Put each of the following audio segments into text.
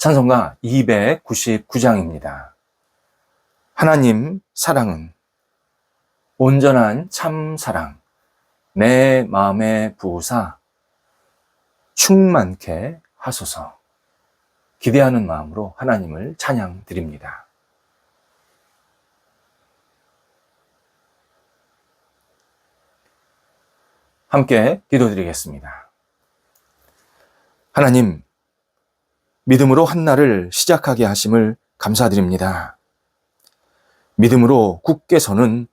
찬송가 299장입니다. 하나님 사랑은 온전한 참 사랑, 내 마음에 부으사 충만케 하소서. 기대하는 마음으로 하나님을 찬양 드립니다. 함께 기도드리겠습니다. 하나님, 믿음으로 한날을 시작하게 하심을 감사드립니다. 믿음으로 굳게 서는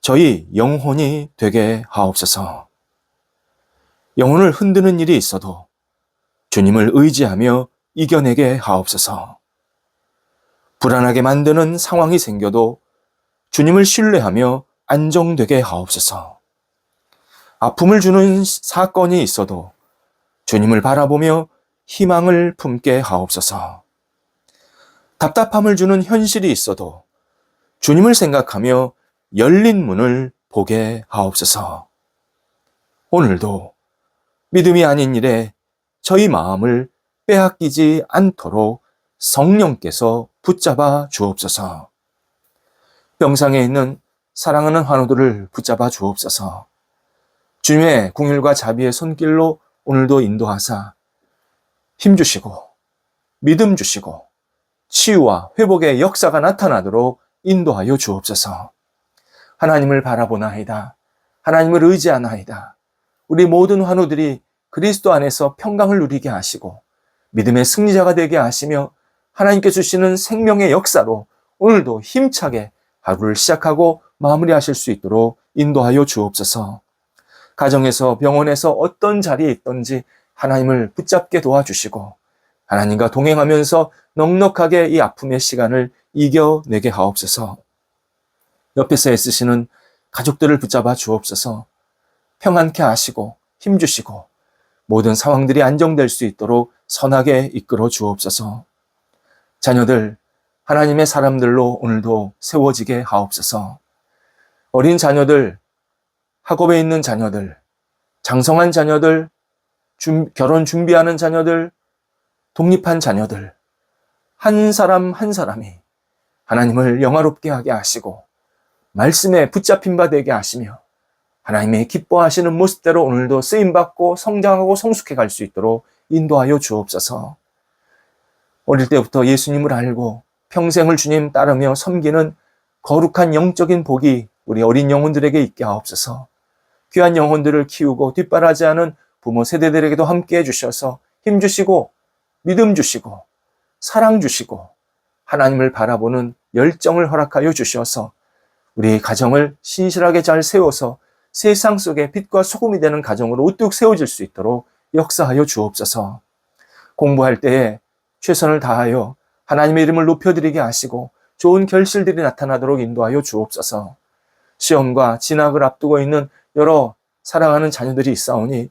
저희 영혼이 되게 하옵소서. 영혼을 흔드는 일이 있어도 주님을 의지하며 이겨내게 하옵소서. 불안하게 만드는 상황이 생겨도 주님을 신뢰하며 안정되게 하옵소서. 아픔을 주는 사건이 있어도 주님을 바라보며 희망을 품게 하옵소서. 답답함을 주는 현실이 있어도 주님을 생각하며 열린 문을 보게 하옵소서. 오늘도 믿음이 아닌 일에 저희 마음을 빼앗기지 않도록 성령께서 붙잡아 주옵소서. 병상에 있는 사랑하는 환우들을 붙잡아 주옵소서. 주님의 긍휼과 자비의 손길로 오늘도 인도하사 힘주시고 믿음 주시고 치유와 회복의 역사가 나타나도록 인도하여 주옵소서. 하나님을 바라보나이다. 하나님을 의지하나이다. 우리 모든 환우들이 그리스도 안에서 평강을 누리게 하시고 믿음의 승리자가 되게 하시며 하나님께 주시는 생명의 역사로 오늘도 힘차게 하루를 시작하고 마무리하실 수 있도록 인도하여 주옵소서. 가정에서 병원에서 어떤 자리에 있든지 하나님을 붙잡게 도와주시고 하나님과 동행하면서 넉넉하게 이 아픔의 시간을 이겨내게 하옵소서. 옆에서 애쓰시는 가족들을 붙잡아 주옵소서. 평안케 하시고 힘주시고 모든 상황들이 안정될 수 있도록 선하게 이끌어 주옵소서. 자녀들, 하나님의 사람들로 오늘도 세워지게 하옵소서. 어린 자녀들, 학업에 있는 자녀들, 장성한 자녀들, 결혼 준비하는 자녀들, 독립한 자녀들, 한 사람 한 사람이 하나님을 영화롭게 하게 하시고 말씀에 붙잡힌 바 되게 하시며 하나님의 기뻐하시는 모습대로 오늘도 쓰임받고 성장하고 성숙해 갈 수 있도록 인도하여 주옵소서. 어릴 때부터 예수님을 알고 평생을 주님 따르며 섬기는 거룩한 영적인 복이 우리 어린 영혼들에게 있게 하옵소서. 귀한 영혼들을 키우고 뒷바라지하는 부모 세대들에게도 함께해 주셔서 힘주시고 믿음 주시고 사랑 주시고 하나님을 바라보는 열정을 허락하여 주셔서 우리 가정을 신실하게 잘 세워서 세상 속에 빛과 소금이 되는 가정으로 우뚝 세워질 수 있도록 역사하여 주옵소서. 공부할 때에 최선을 다하여 하나님의 이름을 높여드리게 하시고 좋은 결실들이 나타나도록 인도하여 주옵소서. 시험과 진학을 앞두고 있는 여러 사랑하는 자녀들이 있사오니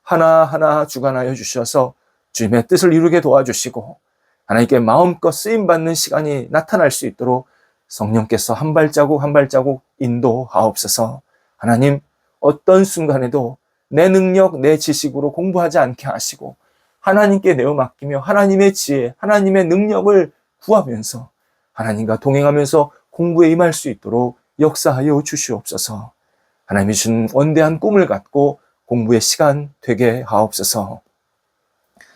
하나하나 주관하여 주셔서 주님의 뜻을 이루게 도와주시고 하나님께 마음껏 쓰임받는 시간이 나타날 수 있도록 성령께서 한 발자국 한 발자국 인도하옵소서. 하나님, 어떤 순간에도 내 능력, 내 지식으로 공부하지 않게 하시고 하나님께 내어 맡기며 하나님의 지혜, 하나님의 능력을 구하면서 하나님과 동행하면서 공부에 임할 수 있도록 역사하여 주시옵소서. 하나님이 주신 원대한 꿈을 갖고 공부의 시간 되게 하옵소서.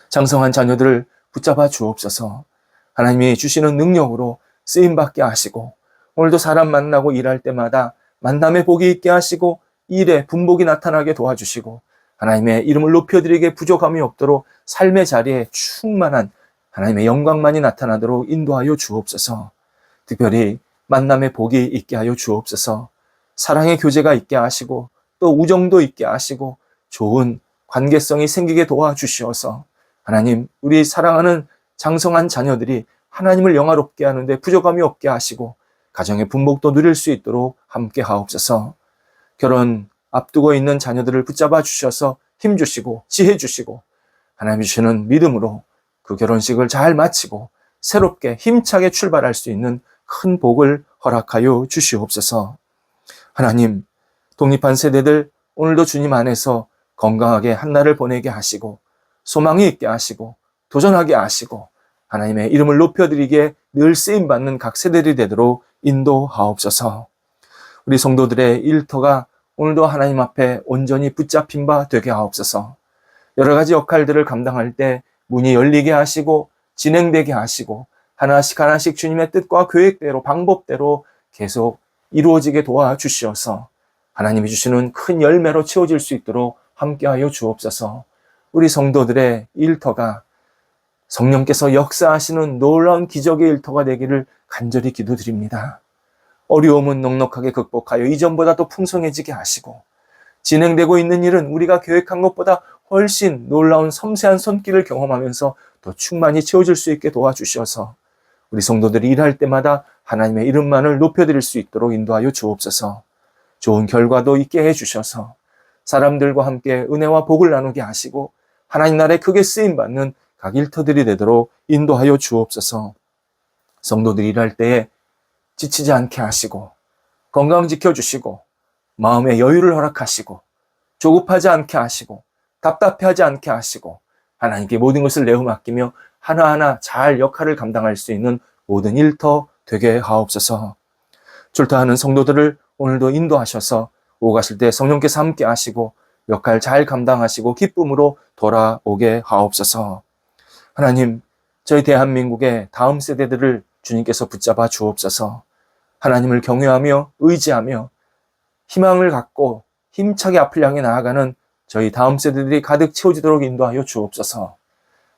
장성한 자녀들을 붙잡아 주옵소서. 하나님이 주시는 능력으로 쓰임받게 하시고 오늘도 사람 만나고 일할 때마다 만남의 복이 있게 하시고 일에 분복이 나타나게 도와주시고 하나님의 이름을 높여드리게 부족함이 없도록 삶의 자리에 충만한 하나님의 영광만이 나타나도록 인도하여 주옵소서. 특별히 만남의 복이 있게 하여 주옵소서. 사랑의 교제가 있게 하시고 또 우정도 있게 하시고 좋은 관계성이 생기게 도와주시어서 하나님, 우리 사랑하는 장성한 자녀들이 하나님을 영화롭게 하는데 부족함이 없게 하시고 가정의 분복도 누릴 수 있도록 함께 하옵소서. 결혼 앞두고 있는 자녀들을 붙잡아 주셔서 힘주시고 지혜 주시고 하나님이 주시는 믿음으로 그 결혼식을 잘 마치고 새롭게 힘차게 출발할 수 있는 큰 복을 허락하여 주시옵소서. 하나님, 독립한 세대들 오늘도 주님 안에서 건강하게 한날을 보내게 하시고 소망이 있게 하시고 도전하게 하시고 하나님의 이름을 높여드리기에 늘 쓰임받는 각 세대들이 되도록 인도하옵소서. 우리 성도들의 일터가 오늘도 하나님 앞에 온전히 붙잡힌 바 되게 하옵소서. 여러 가지 역할들을 감당할 때 문이 열리게 하시고 진행되게 하시고 하나씩 하나씩 주님의 뜻과 계획대로 방법대로 계속 이루어지게 도와주시어서 하나님이 주시는 큰 열매로 채워질 수 있도록 함께하여 주옵소서. 우리 성도들의 일터가 성령께서 역사하시는 놀라운 기적의 일터가 되기를 간절히 기도드립니다. 어려움은 넉넉하게 극복하여 이전보다 더 풍성해지게 하시고 진행되고 있는 일은 우리가 계획한 것보다 훨씬 놀라운 섬세한 손길을 경험하면서 더 충만히 채워질 수 있게 도와주셔서 우리 성도들이 일할 때마다 하나님의 이름만을 높여드릴 수 있도록 인도하여 주옵소서. 좋은 결과도 있게 해주셔서 사람들과 함께 은혜와 복을 나누게 하시고 하나님 나라에 크게 쓰임받는 각 일터들이 되도록 인도하여 주옵소서. 성도들이 일할 때에 지치지 않게 하시고 건강 지켜주시고 마음의 여유를 허락하시고 조급하지 않게 하시고 답답해하지 않게 하시고 하나님께 모든 것을 내어 맡기며 하나하나 잘 역할을 감당할 수 있는 모든 일터 되게 하옵소서. 출타하는 성도들을 오늘도 인도하셔서 오가실 때 성령께서 함께 하시고 역할 잘 감당하시고 기쁨으로 돌아오게 하옵소서. 하나님, 저희 대한민국의 다음 세대들을 주님께서 붙잡아 주옵소서. 하나님을 경외하며 의지하며 희망을 갖고 힘차게 앞을 향해 나아가는 저희 다음 세대들이 가득 채워지도록 인도하여 주옵소서.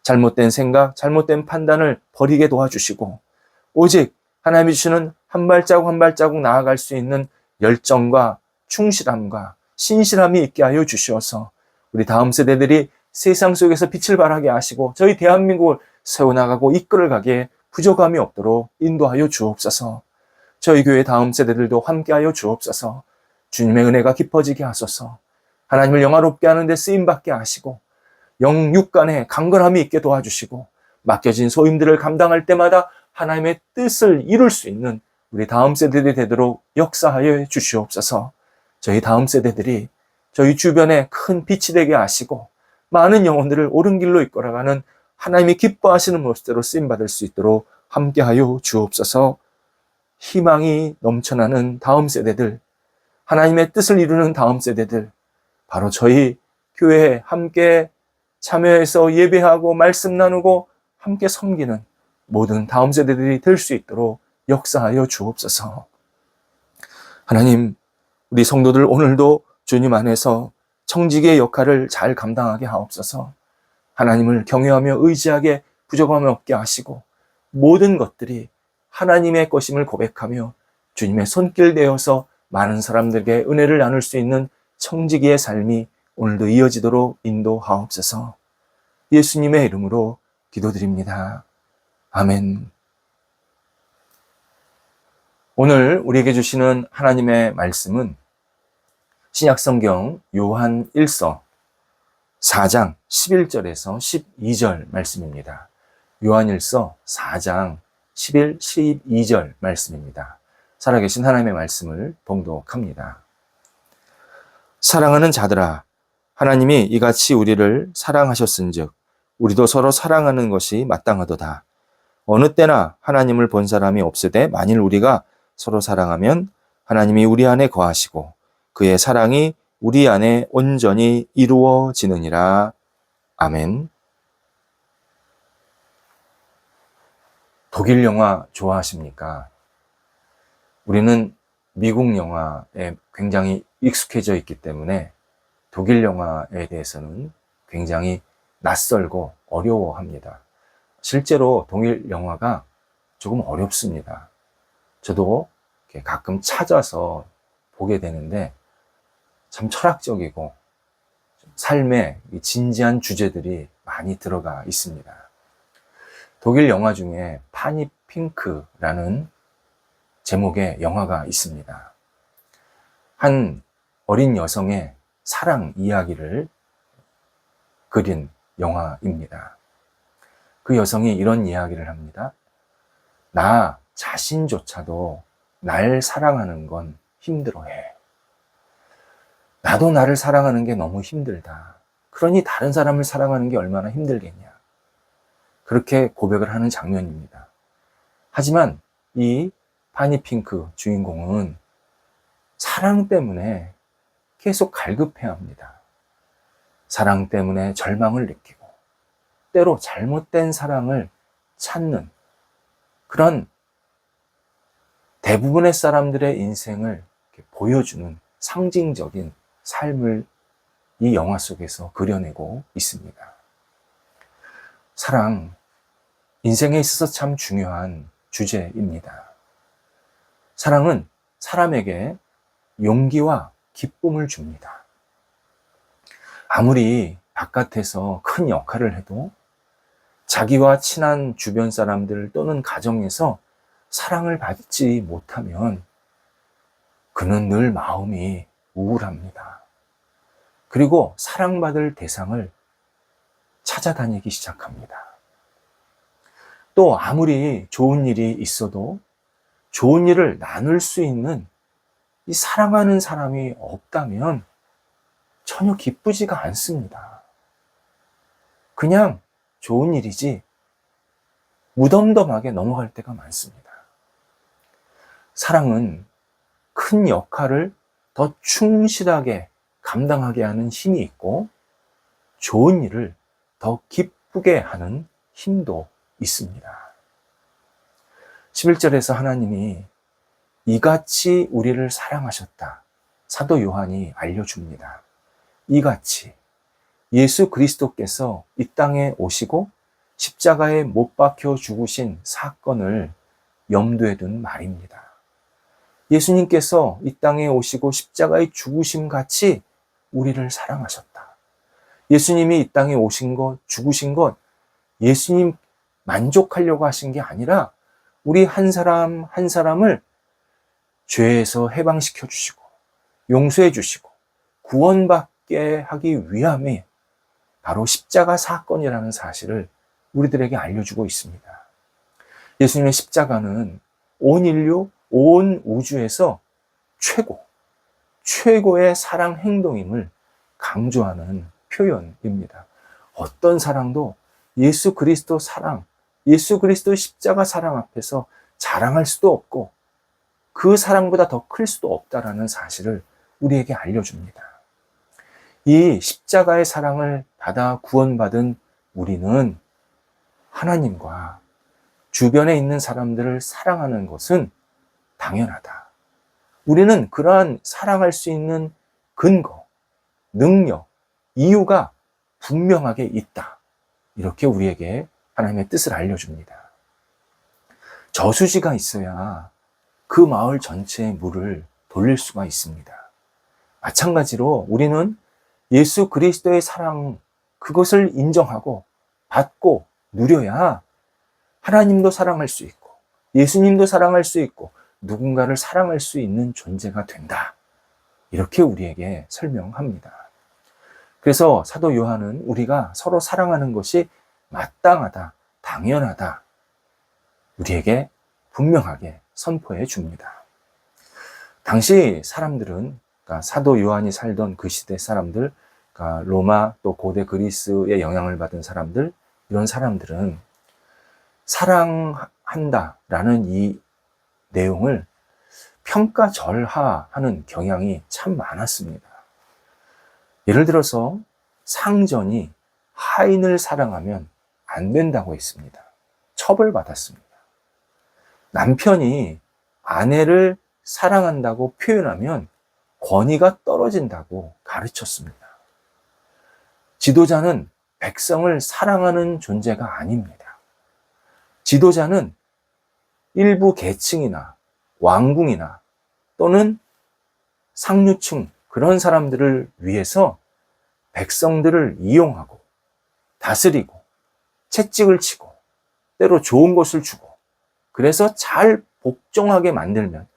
잘못된 생각, 잘못된 판단을 버리게 도와주시고 오직 하나님이 주시는 한 발자국 한 발자국 나아갈 수 있는 열정과 충실함과 신실함이 있게 하여 주시어서 우리 다음 세대들이 세상 속에서 빛을 발하게 하시고 저희 대한민국을 세워나가고 이끌어가기에 부족함이 없도록 인도하여 주옵소서. 저희 교회 다음 세대들도 함께하여 주옵소서. 주님의 은혜가 깊어지게 하소서. 하나님을 영화롭게 하는데 쓰임받게 하시고 영육간에 강건함이 있게 도와주시고 맡겨진 소임들을 감당할 때마다 하나님의 뜻을 이룰 수 있는 우리 다음 세대들이 되도록 역사하여 주시옵소서. 저희 다음 세대들이 저희 주변에 큰 빛이 되게 하시고 많은 영혼들을 옳은 길로 이끌어가는 하나님이 기뻐하시는 모습대로 쓰임받을 수 있도록 함께하여 주옵소서. 희망이 넘쳐나는 다음 세대들, 하나님의 뜻을 이루는 다음 세대들, 바로 저희 교회에 함께 참여해서 예배하고 말씀 나누고 함께 섬기는 모든 다음 세대들이 될 수 있도록 역사하여 주옵소서. 하나님, 우리 성도들 오늘도 주님 안에서 청지기의 역할을 잘 감당하게 하옵소서. 하나님을 경외하며 의지하게 부족함을 없게 하시고 모든 것들이 하나님의 것임을 고백하며 주님의 손길 되어서 많은 사람들에게 은혜를 나눌 수 있는 청지기의 삶이 오늘도 이어지도록 인도하옵소서. 예수님의 이름으로 기도드립니다. 아멘. 오늘 우리에게 주시는 하나님의 말씀은 신약성경 요한 1서 4장 11절에서 12절 말씀입니다. 요한 1서 4장 11, 12절 말씀입니다. 살아계신 하나님의 말씀을 봉독합니다. 사랑하는 자들아, 하나님이 이같이 우리를 사랑하셨은즉 우리도 서로 사랑하는 것이 마땅하도다. 어느 때나 하나님을 본 사람이 없으되 만일 우리가 서로 사랑하면 하나님이 우리 안에 거하시고 그의 사랑이 우리 안에 온전히 이루어지느니라. 아멘. 독일 영화 좋아하십니까? 우리는 미국 영화에 굉장히 익숙해져 있기 때문에 독일 영화에 대해서는 굉장히 낯설고 어려워합니다. 실제로 독일 영화가 조금 어렵습니다. 저도 가끔 찾아서 보게 되는데 참 철학적이고 삶의 진지한 주제들이 많이 들어가 있습니다. 독일 영화 중에 파니 핑크라는 제목의 영화가 있습니다. 한 어린 여성의 사랑 이야기를 그린 영화입니다. 그 여성이 이런 이야기를 합니다. 나 자신조차도 날 사랑하는 건 힘들어해. 나도 나를 사랑하는 게 너무 힘들다. 그러니 다른 사람을 사랑하는 게 얼마나 힘들겠냐. 그렇게 고백을 하는 장면입니다. 하지만 이 파니 핑크 주인공은 사랑 때문에 계속 갈급해합니다. 사랑 때문에 절망을 느끼고 때로 잘못된 사랑을 찾는 그런 대부분의 사람들의 인생을 보여주는 상징적인 삶을 이 영화 속에서 그려내고 있습니다. 사랑, 인생에 있어서 참 중요한 주제입니다. 사랑은 사람에게 용기와 기쁨을 줍니다. 아무리 바깥에서 큰 역할을 해도 자기와 친한 주변 사람들 또는 가정에서 사랑을 받지 못하면 그는 늘 마음이 우울합니다. 그리고 사랑받을 대상을 찾아다니기 시작합니다. 또 아무리 좋은 일이 있어도 좋은 일을 나눌 수 있는 이 사랑하는 사람이 없다면 전혀 기쁘지가 않습니다. 그냥 좋은 일이지 무덤덤하게 넘어갈 때가 많습니다. 사랑은 큰 역할을 더 충실하게 감당하게 하는 힘이 있고 좋은 일을 더 기쁘게 하는 힘도 있습니다. 11절에서 하나님이 이같이 우리를 사랑하셨다. 사도 요한이 알려줍니다. 이같이 예수 그리스도께서 이 땅에 오시고 십자가에 못 박혀 죽으신 사건을 염두에 둔 말입니다. 예수님께서 이 땅에 오시고 십자가에 죽으심 같이 우리를 사랑하셨다. 예수님이 이 땅에 오신 것, 죽으신 것, 예수님 만족하려고 하신 게 아니라 우리 한 사람 한 사람을 죄에서 해방시켜 주시고 용서해 주시고 구원받게 하기 위함이 바로 십자가 사건이라는 사실을 우리들에게 알려주고 있습니다. 예수님의 십자가는 온 인류, 온 우주에서 최고의 사랑 행동임을 강조하는 표현입니다. 어떤 사랑도 예수 그리스도 사랑, 예수 그리스도의 십자가 사랑 앞에서 자랑할 수도 없고 그 사랑보다 더 클 수도 없다라는 사실을 우리에게 알려줍니다. 이 십자가의 사랑을 받아 구원받은 우리는 하나님과 주변에 있는 사람들을 사랑하는 것은 당연하다. 우리는 그러한 사랑할 수 있는 근거, 능력, 이유가 분명하게 있다. 이렇게 우리에게 하나님의 뜻을 알려줍니다. 저수지가 있어야 그 마을 전체의 물을 돌릴 수가 있습니다. 마찬가지로 우리는 예수 그리스도의 사랑, 그것을 인정하고 받고 누려야 하나님도 사랑할 수 있고 예수님도 사랑할 수 있고 누군가를 사랑할 수 있는 존재가 된다. 이렇게 우리에게 설명합니다. 그래서 사도 요한은 우리가 서로 사랑하는 것이 마땅하다, 당연하다. 우리에게 분명하게 선포해 줍니다. 당시 사람들은, 그러니까 사도 요한이 살던 그 시대 사람들, 그러니까 로마 또 고대 그리스의 영향을 받은 사람들, 이런 사람들은 사랑한다라는 이 내용을 평가절하하는 경향이 참 많았습니다. 예를 들어서 상전이 하인을 사랑하면 안 된다고 했습니다. 처벌받았습니다. 남편이 아내를 사랑한다고 표현하면 권위가 떨어진다고 가르쳤습니다. 지도자는 백성을 사랑하는 존재가 아닙니다. 지도자는 일부 계층이나 왕궁이나 또는 상류층 그런 사람들을 위해서 백성들을 이용하고 다스리고 채찍을 치고 때로 좋은 것을 주고 그래서 잘 복종하게 만들면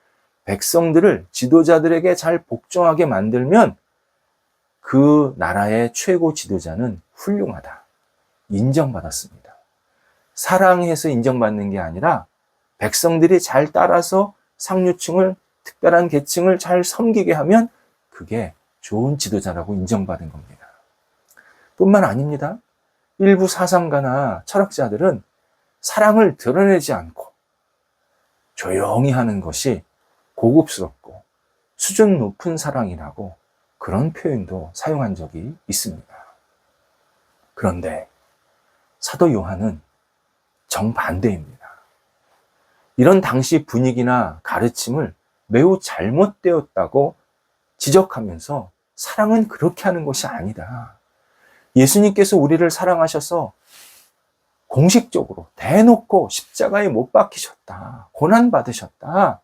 백성들을 지도자들에게 잘 복종하게 만들면 그 나라의 최고 지도자는 훌륭하다. 인정받았습니다. 사랑해서 인정받는 게 아니라 백성들이 잘 따라서 상류층을 특별한 계층을 잘 섬기게 하면 그게 좋은 지도자라고 인정받은 겁니다. 뿐만 아닙니다. 일부 사상가나 철학자들은 사랑을 드러내지 않고 조용히 하는 것이 고급스럽고 수준 높은 사랑이라고 그런 표현도 사용한 적이 있습니다. 그런데 사도 요한은 정반대입니다. 이런 당시 분위기나 가르침을 매우 잘못되었다고 지적하면서 사랑은 그렇게 하는 것이 아니다. 예수님께서 우리를 사랑하셔서 공식적으로 대놓고 십자가에 못 박히셨다. 고난받으셨다.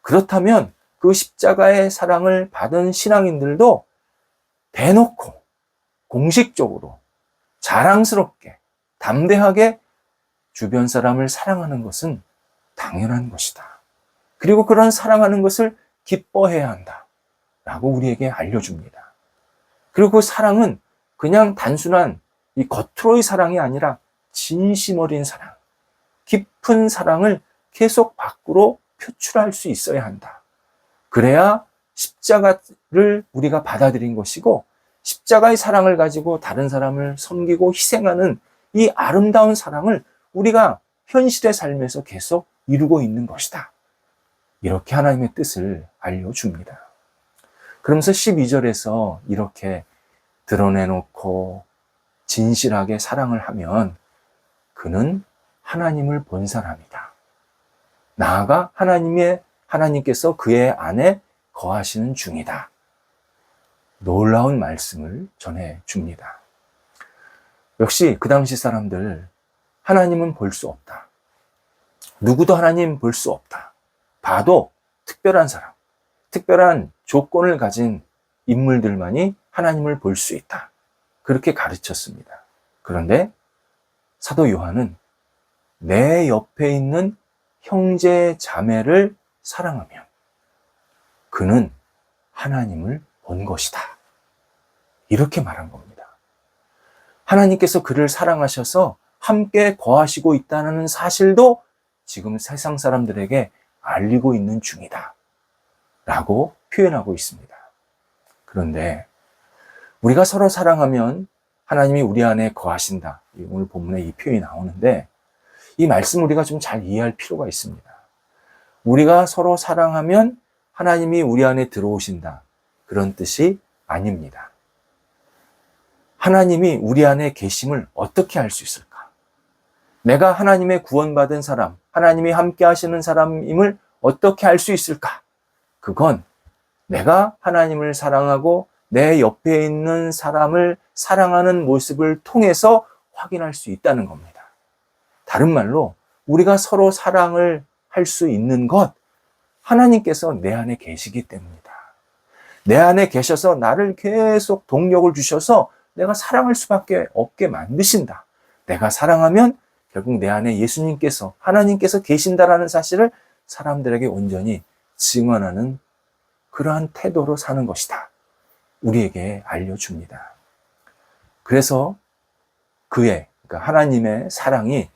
그렇다면 그 십자가의 사랑을 받은 신앙인들도 대놓고 공식적으로 자랑스럽게 담대하게 주변 사람을 사랑하는 것은 당연한 것이다. 그리고 그런 사랑하는 것을 기뻐해야 한다. 라고 우리에게 알려줍니다. 그리고 그 사랑은 그냥 단순한 이 겉으로의 사랑이 아니라 진심 어린 사랑, 깊은 사랑을 계속 밖으로 표출할 수 있어야 한다. 그래야 십자가를 우리가 받아들인 것이고 십자가의 사랑을 가지고 다른 사람을 섬기고 희생하는 이 아름다운 사랑을 우리가 현실의 삶에서 계속 이루고 있는 것이다. 이렇게 하나님의 뜻을 알려줍니다. 그러면서 12절에서 이렇게 드러내놓고 진실하게 사랑을 하면 그는 하나님을 본 사람이다. 나아가 하나님께서 그의 안에 거하시는 중이다. 놀라운 말씀을 전해줍니다. 역시 그 당시 사람들 하나님은 볼 수 없다. 누구도 하나님 볼 수 없다. 봐도 특별한 사람, 특별한 조건을 가진 인물들만이 하나님을 볼 수 있다. 그렇게 가르쳤습니다. 그런데 사도 요한은 내 옆에 있는 형제 자매를 사랑하면 그는 하나님을 본 것이다. 이렇게 말한 겁니다. 하나님께서 그를 사랑하셔서 함께 거하시고 있다는 사실도 지금 세상 사람들에게 알리고 있는 중이다. 라고 표현하고 있습니다. 그런데 우리가 서로 사랑하면 하나님이 우리 안에 거하신다. 오늘 본문에 이 표현이 나오는데 이 말씀 우리가 좀 잘 이해할 필요가 있습니다. 우리가 서로 사랑하면 하나님이 우리 안에 들어오신다. 그런 뜻이 아닙니다. 하나님이 우리 안에 계심을 어떻게 알 수 있을까? 내가 하나님의 구원받은 사람, 하나님이 함께 하시는 사람임을 어떻게 알 수 있을까? 그건 내가 하나님을 사랑하고 내 옆에 있는 사람을 사랑하는 모습을 통해서 확인할 수 있다는 겁니다. 다른 말로 우리가 서로 사랑을 할 수 있는 것, 하나님께서 내 안에 계시기 때문이다. 내 안에 계셔서 나를 계속 동력을 주셔서 내가 사랑할 수밖에 없게 만드신다. 내가 사랑하면 결국 내 안에 예수님께서, 하나님께서 계신다라는 사실을 사람들에게 온전히 증언하는 그러한 태도로 사는 것이다. 우리에게 알려줍니다. 그래서 그러니까 하나님의 사랑이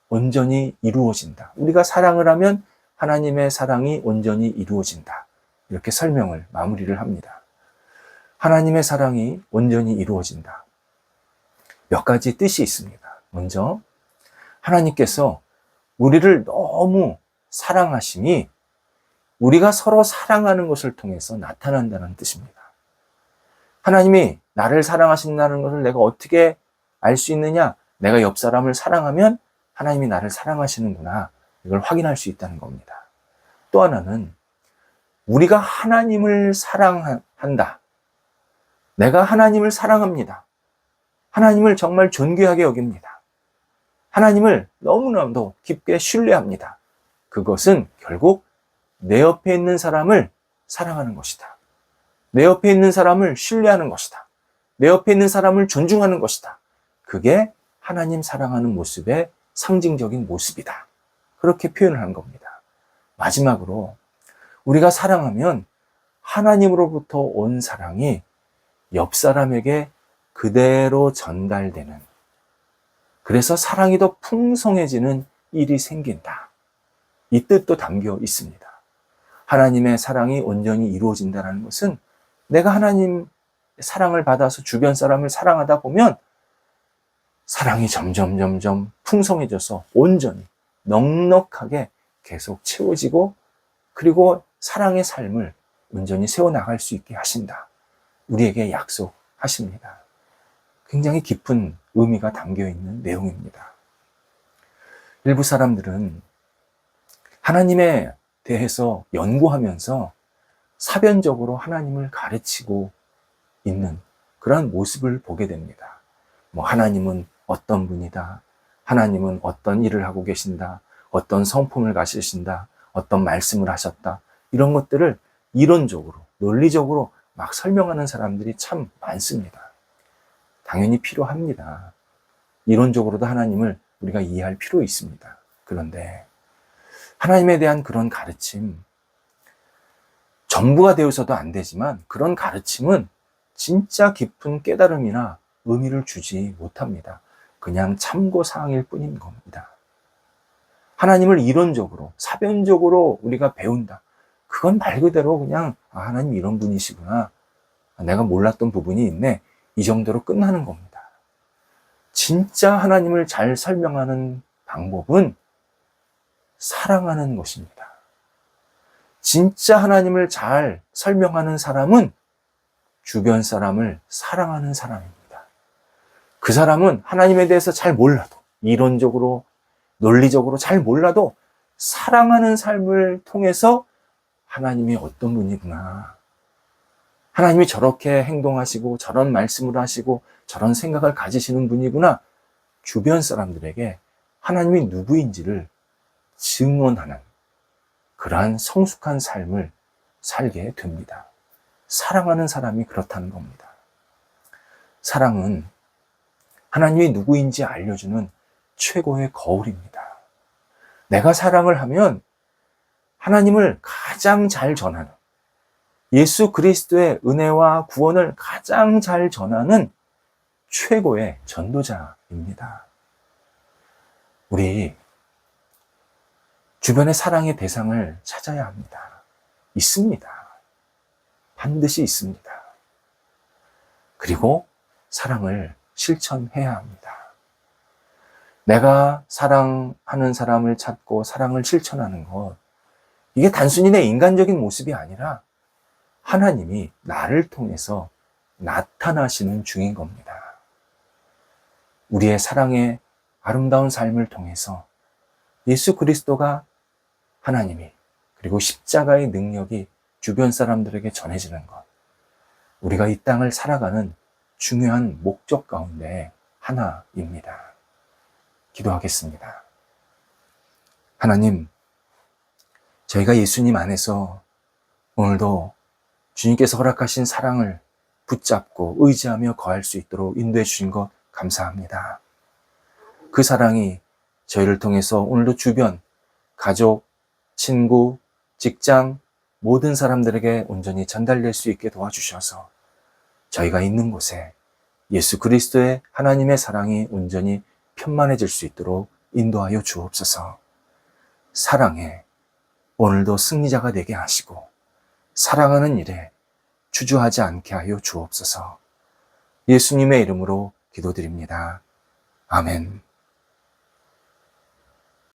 온전히 이루어진다. 우리가 사랑을 하면 하나님의 사랑이 온전히 이루어진다. 이렇게 설명을 마무리를 합니다. 하나님의 사랑이 온전히 이루어진다. 몇 가지 뜻이 있습니다. 먼저 하나님께서 우리를 너무 사랑하심이 우리가 서로 사랑하는 것을 통해서 나타난다는 뜻입니다. 하나님이 나를 사랑하신다는 것을 내가 어떻게 알 수 있느냐? 내가 옆 사람을 사랑하면 하나님이 나를 사랑하시는구나. 이걸 확인할 수 있다는 겁니다. 또 하나는 우리가 하나님을 사랑한다. 내가 하나님을 사랑합니다. 하나님을 정말 존귀하게 여깁니다. 하나님을 너무나도 깊게 신뢰합니다. 그것은 결국 내 옆에 있는 사람을 사랑하는 것이다. 내 옆에 있는 사람을 신뢰하는 것이다. 내 옆에 있는 사람을 존중하는 것이다. 그게 하나님 사랑하는 모습의 상징적인 모습이다. 그렇게 표현을 한 겁니다. 마지막으로 우리가 사랑하면 하나님으로부터 온 사랑이 옆 사람에게 그대로 전달되는, 그래서 사랑이 더 풍성해지는 일이 생긴다. 이 뜻도 담겨 있습니다. 하나님의 사랑이 온전히 이루어진다는 것은 내가 하나님 사랑을 받아서 주변 사람을 사랑하다 보면 사랑이 점점 풍성해져서 온전히 넉넉하게 계속 채워지고, 그리고 사랑의 삶을 온전히 세워나갈 수 있게 하신다. 우리에게 약속하십니다. 굉장히 깊은 의미가 담겨 있는 내용입니다. 일부 사람들은 하나님에 대해서 연구하면서 사변적으로 하나님을 가르치고 있는 그런 모습을 보게 됩니다. 하나님은 어떤 분이다. 하나님은 어떤 일을 하고 계신다. 어떤 성품을 가지신다. 어떤 말씀을 하셨다. 이런 것들을 이론적으로, 논리적으로 막 설명하는 사람들이 참 많습니다. 당연히 필요합니다. 이론적으로도 하나님을 우리가 이해할 필요 있습니다. 그런데 하나님에 대한 그런 가르침, 전부가 되어서도 안 되지만 그런 가르침은 진짜 깊은 깨달음이나 의미를 주지 못합니다. 그냥 참고사항일 뿐인 겁니다. 하나님을 이론적으로, 사변적으로 우리가 배운다. 그건 말 그대로 그냥 하나님 이런 분이시구나. 내가 몰랐던 부분이 있네. 이 정도로 끝나는 겁니다. 진짜 하나님을 잘 설명하는 방법은 사랑하는 것입니다. 진짜 하나님을 잘 설명하는 사람은 주변 사람을 사랑하는 사람입니다. 그 사람은 하나님에 대해서 잘 몰라도, 이론적으로, 논리적으로 잘 몰라도 사랑하는 삶을 통해서 하나님이 어떤 분이구나. 하나님이 저렇게 행동하시고 저런 말씀을 하시고 저런 생각을 가지시는 분이구나. 주변 사람들에게 하나님이 누구인지를 증언하는 그러한 성숙한 삶을 살게 됩니다. 사랑하는 사람이 그렇다는 겁니다. 사랑은 하나님이 누구인지 알려주는 최고의 거울입니다. 내가 사랑을 하면 하나님을 가장 잘 전하는, 예수 그리스도의 은혜와 구원을 가장 잘 전하는 최고의 전도자입니다. 우리 주변의 사랑의 대상을 찾아야 합니다. 있습니다. 반드시 있습니다. 그리고 사랑을 실천해야 합니다. 내가 사랑하는 사람을 찾고 사랑을 실천하는 것, 이게 단순히 내 인간적인 모습이 아니라 하나님이 나를 통해서 나타나시는 중인 겁니다. 우리의 사랑의 아름다운 삶을 통해서 예수 그리스도가, 하나님이, 그리고 십자가의 능력이 주변 사람들에게 전해지는 것, 우리가 이 땅을 살아가는 중요한 목적 가운데 하나입니다. 기도하겠습니다. 하나님, 저희가 예수님 안에서 오늘도 주님께서 허락하신 사랑을 붙잡고 의지하며 거할 수 있도록 인도해 주신 것 감사합니다. 그 사랑이 저희를 통해서 오늘도 주변, 가족, 친구, 직장, 모든 사람들에게 온전히 전달될 수 있게 도와주셔서 저희가 있는 곳에 예수 그리스도의 하나님의 사랑이 온전히 편만해질 수 있도록 인도하여 주옵소서. 사랑에 오늘도 승리자가 되게 하시고 사랑하는 일에 주저하지 않게 하여 주옵소서. 예수님의 이름으로 기도드립니다. 아멘.